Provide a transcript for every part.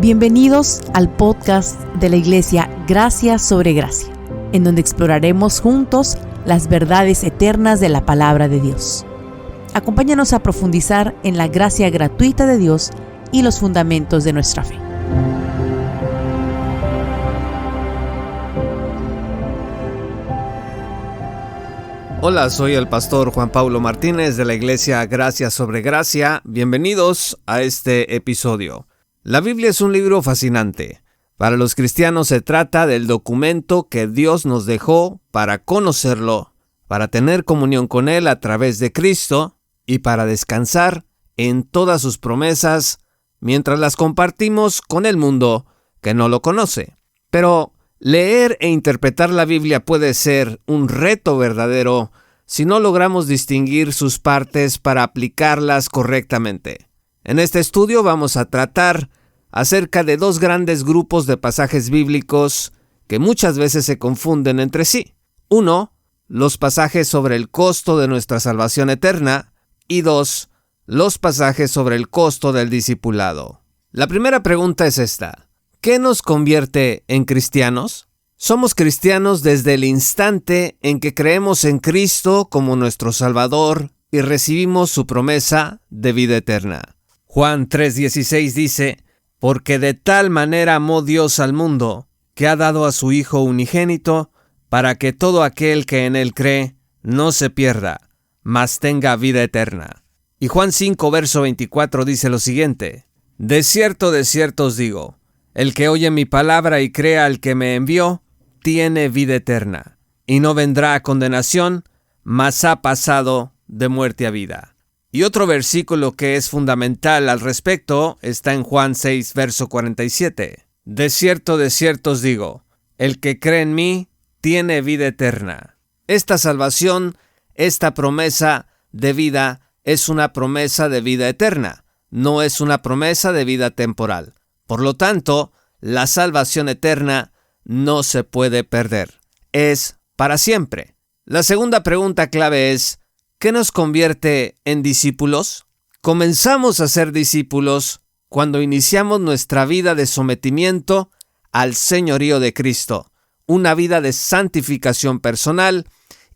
Bienvenidos al podcast de la Iglesia Gracia sobre Gracia, en donde exploraremos juntos las verdades eternas de la Palabra de Dios. Acompáñanos a profundizar en la gracia gratuita de Dios y los fundamentos de nuestra fe. Hola, soy el pastor Juan Pablo Martínez de la Iglesia Gracia sobre Gracia. Bienvenidos a este episodio. La Biblia es un libro fascinante. Para los cristianos se trata del documento que Dios nos dejó para conocerlo, para tener comunión con Él a través de Cristo y para descansar en todas sus promesas mientras las compartimos con el mundo que no lo conoce. Pero leer e interpretar la Biblia puede ser un reto verdadero si no logramos distinguir sus partes para aplicarlas correctamente. En este estudio vamos a tratar acerca de dos grandes grupos de pasajes bíblicos que muchas veces se confunden entre sí. Uno, los pasajes sobre el costo de nuestra salvación eterna, y dos, los pasajes sobre el costo del discipulado. La primera pregunta es esta: ¿qué nos convierte en cristianos? Somos cristianos desde el instante en que creemos en Cristo como nuestro Salvador y recibimos su promesa de vida eterna. Juan 3:16 dice: porque de tal manera amó Dios al mundo, que ha dado a su Hijo unigénito, para que todo aquel que en Él cree no se pierda, mas tenga vida eterna. Y Juan 5, verso 24 dice lo siguiente: de cierto os digo, el que oye mi palabra y crea al que me envió, tiene vida eterna, y no vendrá a condenación, mas ha pasado de muerte a vida. Y otro versículo que es fundamental al respecto está en Juan 6, verso 47. De cierto os digo, el que cree en mí, tiene vida eterna. Esta salvación, esta promesa de vida, es una promesa de vida eterna, no es una promesa de vida temporal. Por lo tanto, la salvación eterna no se puede perder, es para siempre. La segunda pregunta clave es: ¿qué nos convierte en discípulos? Comenzamos a ser discípulos cuando iniciamos nuestra vida de sometimiento al señorío de Cristo, una vida de santificación personal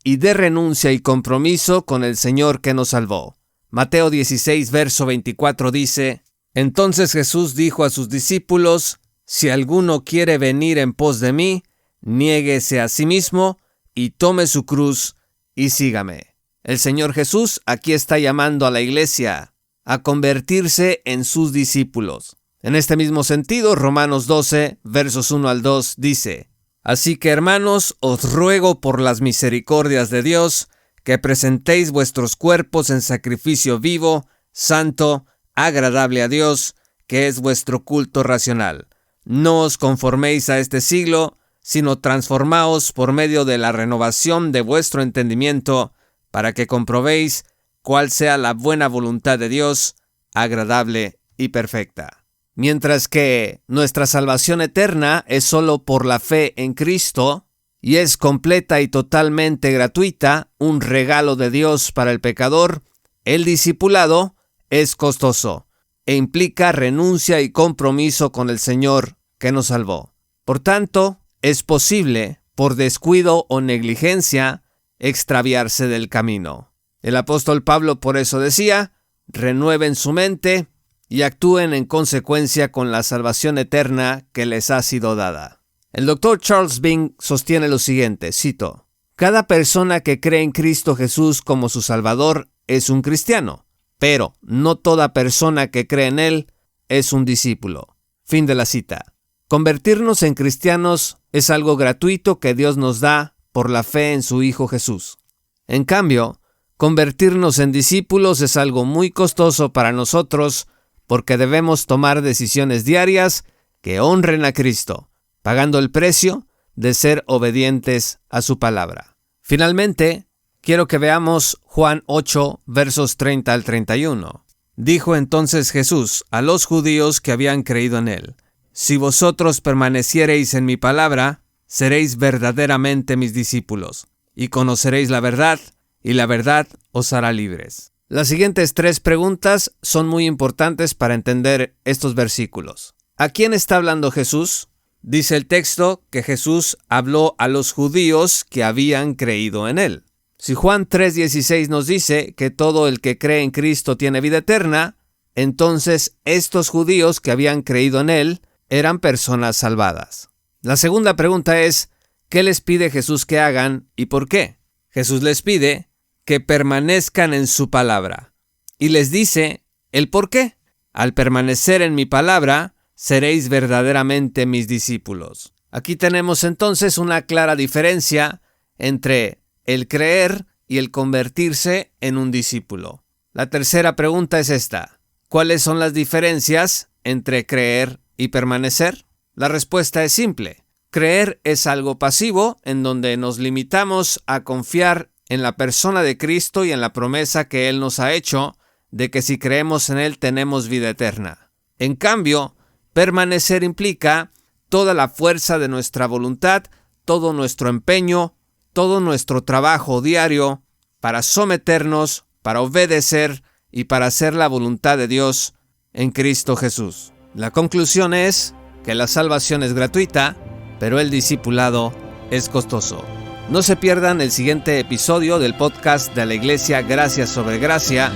y de renuncia y compromiso con el Señor que nos salvó. Mateo 16, verso 24 dice: entonces Jesús dijo a sus discípulos: si alguno quiere venir en pos de mí, niéguese a sí mismo y tome su cruz y sígame. El Señor Jesús aquí está llamando a la iglesia a convertirse en sus discípulos. En este mismo sentido, Romanos 12, versos 1 al 2 dice: así que, hermanos, os ruego por las misericordias de Dios, que presentéis vuestros cuerpos en sacrificio vivo, santo, agradable a Dios, que es vuestro culto racional. No os conforméis a este siglo, sino transformaos por medio de la renovación de vuestro entendimiento, para que comprobéis cuál sea la buena voluntad de Dios, agradable y perfecta. Mientras que nuestra salvación eterna es solo por la fe en Cristo y es completa y totalmente gratuita, un regalo de Dios para el pecador, el discipulado es costoso e implica renuncia y compromiso con el Señor que nos salvó. Por tanto, es posible, por descuido o negligencia, extraviarse del camino. El apóstol Pablo por eso decía: renueven su mente y actúen en consecuencia con la salvación eterna que les ha sido dada. El doctor Charles Bing sostiene lo siguiente, cito: cada persona que cree en Cristo Jesús como su Salvador es un cristiano, pero no toda persona que cree en Él es un discípulo. Fin de la cita. Convertirnos en cristianos es algo gratuito que Dios nos da por la fe en su Hijo Jesús. En cambio, convertirnos en discípulos es algo muy costoso para nosotros porque debemos tomar decisiones diarias que honren a Cristo, pagando el precio de ser obedientes a su palabra. Finalmente, quiero que veamos Juan 8, versos 30 al 31. Dijo entonces Jesús a los judíos que habían creído en Él: si vosotros permaneciereis en mi palabra, seréis verdaderamente mis discípulos, y conoceréis la verdad, y la verdad os hará libres. Las siguientes tres preguntas son muy importantes para entender estos versículos. ¿A quién está hablando Jesús? Dice el texto que Jesús habló a los judíos que habían creído en él. Si Juan 3:16 nos dice que todo el que cree en Cristo tiene vida eterna, entonces estos judíos que habían creído en él eran personas salvadas. La segunda pregunta es, ¿qué les pide Jesús que hagan y por qué? Jesús les pide que permanezcan en su palabra y les dice el por qué. Al permanecer en mi palabra, seréis verdaderamente mis discípulos. Aquí tenemos entonces una clara diferencia entre el creer y el convertirse en un discípulo. La tercera pregunta es esta: ¿cuáles son las diferencias entre creer y permanecer? La respuesta es simple. Creer es algo pasivo en donde nos limitamos a confiar en la persona de Cristo y en la promesa que Él nos ha hecho de que si creemos en Él tenemos vida eterna. En cambio, permanecer implica toda la fuerza de nuestra voluntad, todo nuestro empeño, todo nuestro trabajo diario para someternos, para obedecer y para hacer la voluntad de Dios en Cristo Jesús. La conclusión es que la salvación es gratuita, pero el discipulado es costoso. No se pierdan el siguiente episodio del podcast de la Iglesia Gracia sobre Gracia,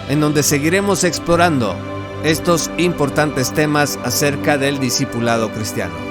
en donde seguiremos explorando estos importantes temas acerca del discipulado cristiano.